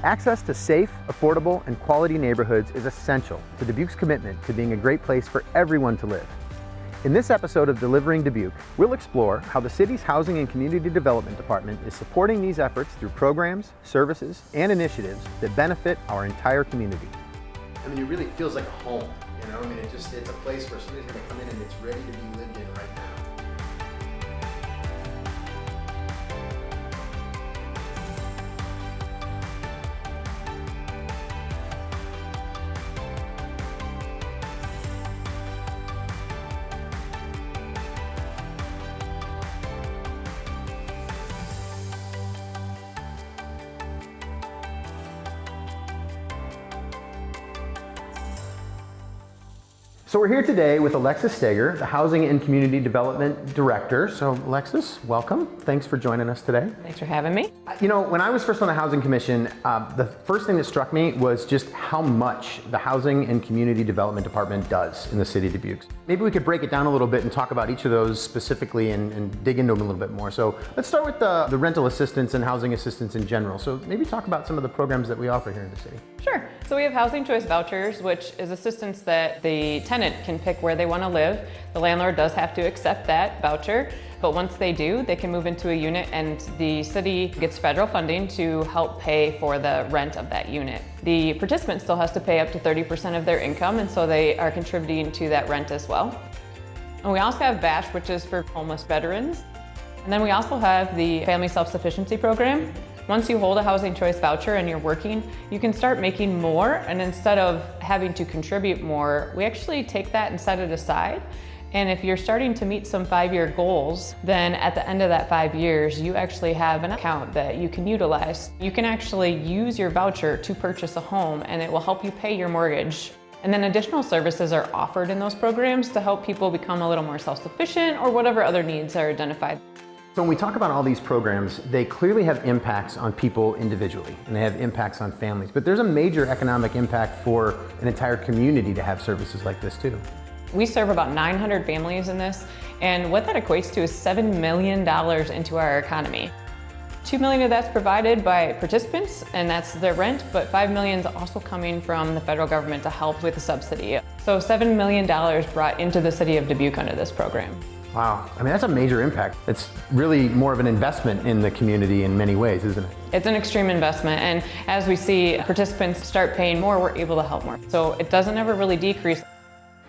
Access to safe, affordable, and quality neighborhoods is essential to Dubuque's commitment to being a great place for everyone to live. In this episode of Delivering Dubuque, we'll explore how the city's Housing and Community Development Department is supporting these efforts through programs, services, and initiatives that benefit our entire community. I mean, it really feels like a home, you know? I mean, it's a place where somebody's gonna come in and it's ready to be lived in right now. So we're here today with Alexis Steger, the Housing and Community Development Director. So Alexis, welcome. Thanks for joining us today. Thanks for having me. You know, when I was first on the Housing Commission, the first thing that struck me was just how much the Housing and Community Development Department does in the city of Dubuque. Maybe we could break it down a little bit and talk about each of those specifically and dig into them a little bit more. So let's start with the rental assistance and housing assistance in general. So maybe talk about some of the programs that we offer here in the city. Sure. So we have housing choice vouchers, which is assistance that the tenant can pick where they want to live. The landlord does have to accept that voucher, but once they do, they can move into a unit and the city gets federal funding to help pay for the rent of that unit. The participant still has to pay up to 30% of their income, and so they are contributing to that rent as well. And we also have VASH, which is for homeless veterans. And then we also have the Family Self-Sufficiency Program. Once you hold a housing choice voucher and you're working, you can start making more, and instead of having to contribute more, we actually take that and set it aside. And if you're starting to meet some 5-year goals, then at the end of that 5 years, you actually have an account that you can utilize. You can actually use your voucher to purchase a home, and it will help you pay your mortgage. And then additional services are offered in those programs to help people become a little more self-sufficient or whatever other needs are identified. So when we talk about all these programs, they clearly have impacts on people individually, and they have impacts on families. But there's a major economic impact for an entire community to have services like this too. We serve about 900 families in this, and what that equates to is $7 million into our economy. $2 million of that's provided by participants, and that's their rent, but $5 million is also coming from the federal government to help with the subsidy. So $7 million brought into the city of Dubuque under this program. Wow, I mean, that's a major impact. It's really more of an investment in the community in many ways, isn't it? It's an extreme investment, and as we see participants start paying more, we're able to help more. So it doesn't ever really decrease.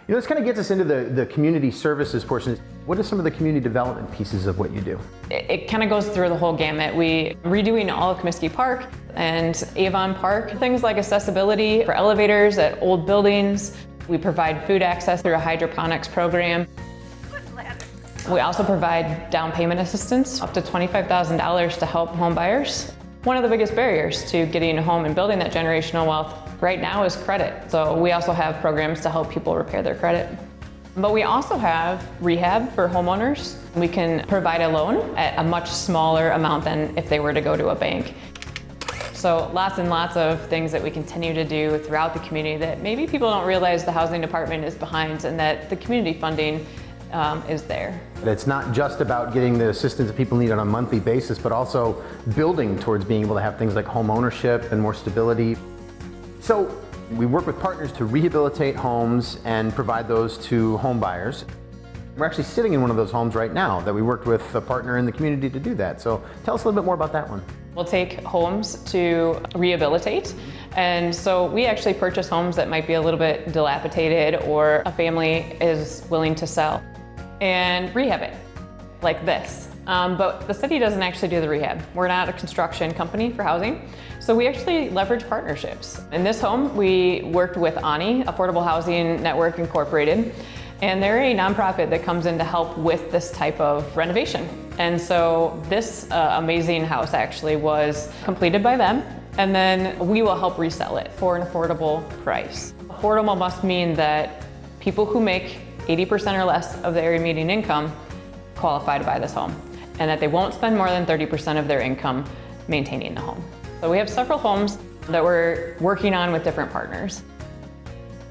You know, this kind of gets us into the community services portion. What are some of the community development pieces of what you do? It kind of goes through the whole gamut. We redoing all of Comiskey Park and Avon Park, things like accessibility for elevators at old buildings. We provide food access through a hydroponics program. We also provide down payment assistance, up to $25,000 to help home buyers. One of the biggest barriers to getting a home and building that generational wealth right now is credit. So we also have programs to help people repair their credit. But we also have rehab for homeowners. We can provide a loan at a much smaller amount than if they were to go to a bank. So lots and lots of things that we continue to do throughout the community that maybe people don't realize the housing department is behind, and that the community funding is there. It's not just about getting the assistance that people need on a monthly basis, but also building towards being able to have things like home ownership and more stability. So we work with partners to rehabilitate homes and provide those to home buyers. We're actually sitting in one of those homes right now that we worked with a partner in the community to do that. So tell us a little bit more about that one. We'll take homes to rehabilitate. And so we actually purchase homes that might be a little bit dilapidated or a family is willing to sell, and rehab it like this. But the city doesn't actually do the rehab. We're not a construction company for housing. So we actually leverage partnerships. In this home, we worked with ANI, Affordable Housing Network Incorporated, and they're a nonprofit that comes in to help with this type of renovation. And so this amazing house actually was completed by them, and then we will help resell it for an affordable price. Affordable must mean that people who make 80% or less of the area median income qualify to buy this home, and that they won't spend more than 30% of their income maintaining the home. So we have several homes that we're working on with different partners.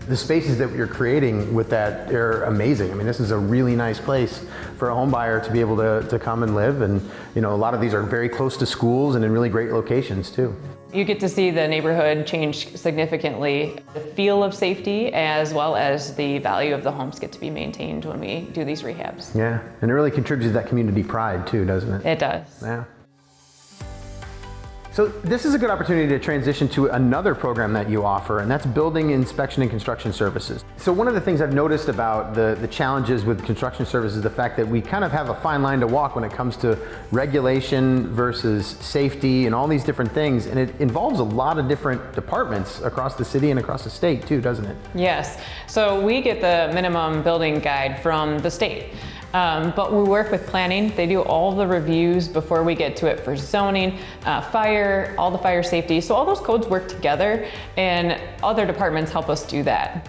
The spaces that you're creating with that are amazing. I mean, this is a really nice place for a home buyer to be able to come and live. And, you know, a lot of these are very close to schools and in really great locations too. You get to see the neighborhood change significantly. The feel of safety as well as the value of the homes get to be maintained when we do these rehabs. Yeah, and it really contributes to that community pride too, doesn't it? It does. Yeah. So this is a good opportunity to transition to another program that you offer, and that's building inspection and construction services. So one of the things I've noticed about the challenges with construction services is the fact that we kind of have a fine line to walk when it comes to regulation versus safety and all these different things, and it involves a lot of different departments across the city and across the state too, doesn't it? Yes. So we get the minimum building guide from the state. But we work with planning. They do all the reviews before we get to it for zoning, fire, all the fire safety. So all those codes work together and other departments help us do that.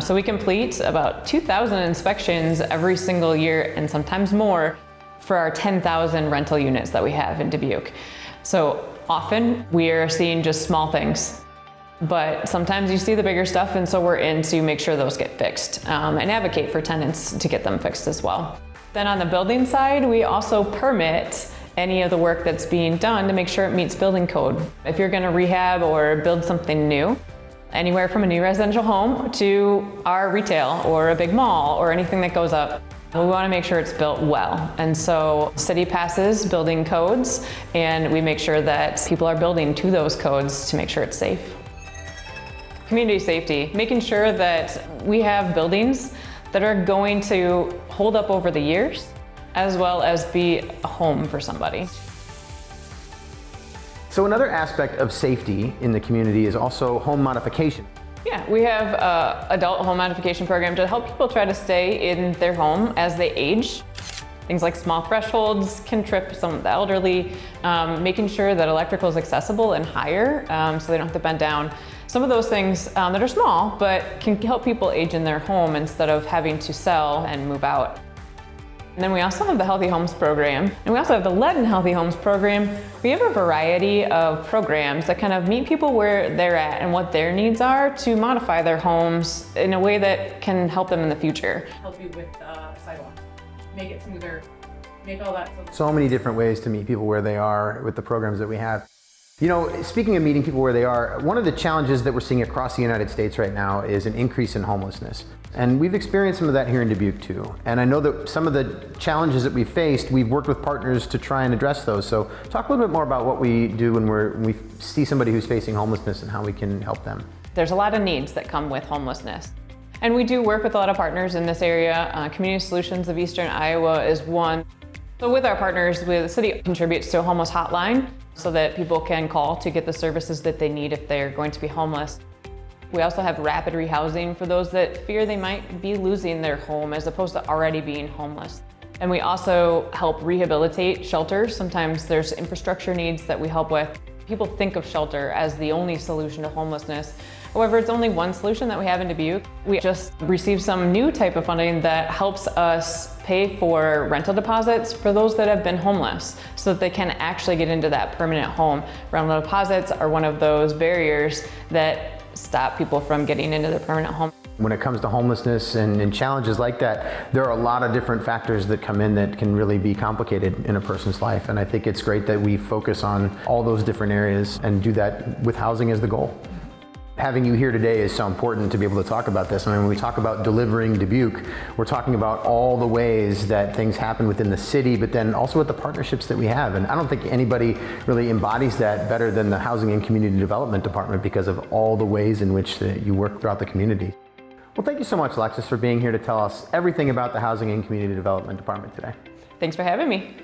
So we complete about 2,000 inspections every single year and sometimes more for our 10,000 rental units that we have in Dubuque. So often we are seeing just small things. But sometimes you see the bigger stuff, and so we're in to make sure those get fixed and advocate for tenants to get them fixed as well. Then on the building side, we also permit any of the work that's being done to make sure it meets building code. If you're going to rehab or build something new, anywhere from a new residential home to our retail or a big mall or anything that goes up, we want to make sure it's built well. And so city passes building codes, and we make sure that people are building to those codes to make sure it's safe. Community safety, making sure that we have buildings that are going to hold up over the years, as well as be a home for somebody. So another aspect of safety in the community is also home modification. Yeah, we have an adult home modification program to help people try to stay in their home as they age. Things like small thresholds can trip some of the elderly, making sure that electrical is accessible and higher so they don't have to bend down. Some of those things that are small but can help people age in their home instead of having to sell and move out. And then we also have the Healthy Homes program, and we also have the Lead in Healthy Homes program. We have a variety of programs that kind of meet people where they're at and what their needs are to modify their homes in a way that can help them in the future. Help you with sidewalk, make it smoother, make all that. So many different ways to meet people where they are with the programs that we have. You know, speaking of meeting people where they are, one of the challenges that we're seeing across the United States right now is an increase in homelessness. And we've experienced some of that here in Dubuque too. And I know that some of the challenges that we've faced, we've worked with partners to try and address those. So talk a little bit more about what we do when we see somebody who's facing homelessness and how we can help them. There's a lot of needs that come with homelessness. And we do work with a lot of partners in this area. Community Solutions of Eastern Iowa is one. So with our partners, the city contributes to a homeless hotline so that people can call to get the services that they need if they're going to be homeless. We also have rapid rehousing for those that fear they might be losing their home as opposed to already being homeless. And we also help rehabilitate shelters. Sometimes there's infrastructure needs that we help with. People think of shelter as the only solution to homelessness. However, it's only one solution that we have in Dubuque. We just received some new type of funding that helps us pay for rental deposits for those that have been homeless so that they can actually get into that permanent home. Rental deposits are one of those barriers that stop people from getting into their permanent home. When it comes to homelessness and challenges like that, there are a lot of different factors that come in that can really be complicated in a person's life. And I think it's great that we focus on all those different areas and do that with housing as the goal. Having you here today is so important to be able to talk about this. I mean, when we talk about delivering Dubuque, we're talking about all the ways that things happen within the city, but then also with the partnerships that we have. And I don't think anybody really embodies that better than the Housing and Community Development Department because of all the ways in which you work throughout the community. Well, thank you so much, Alexis, for being here to tell us everything about the Housing and Community Development Department today. Thanks for having me.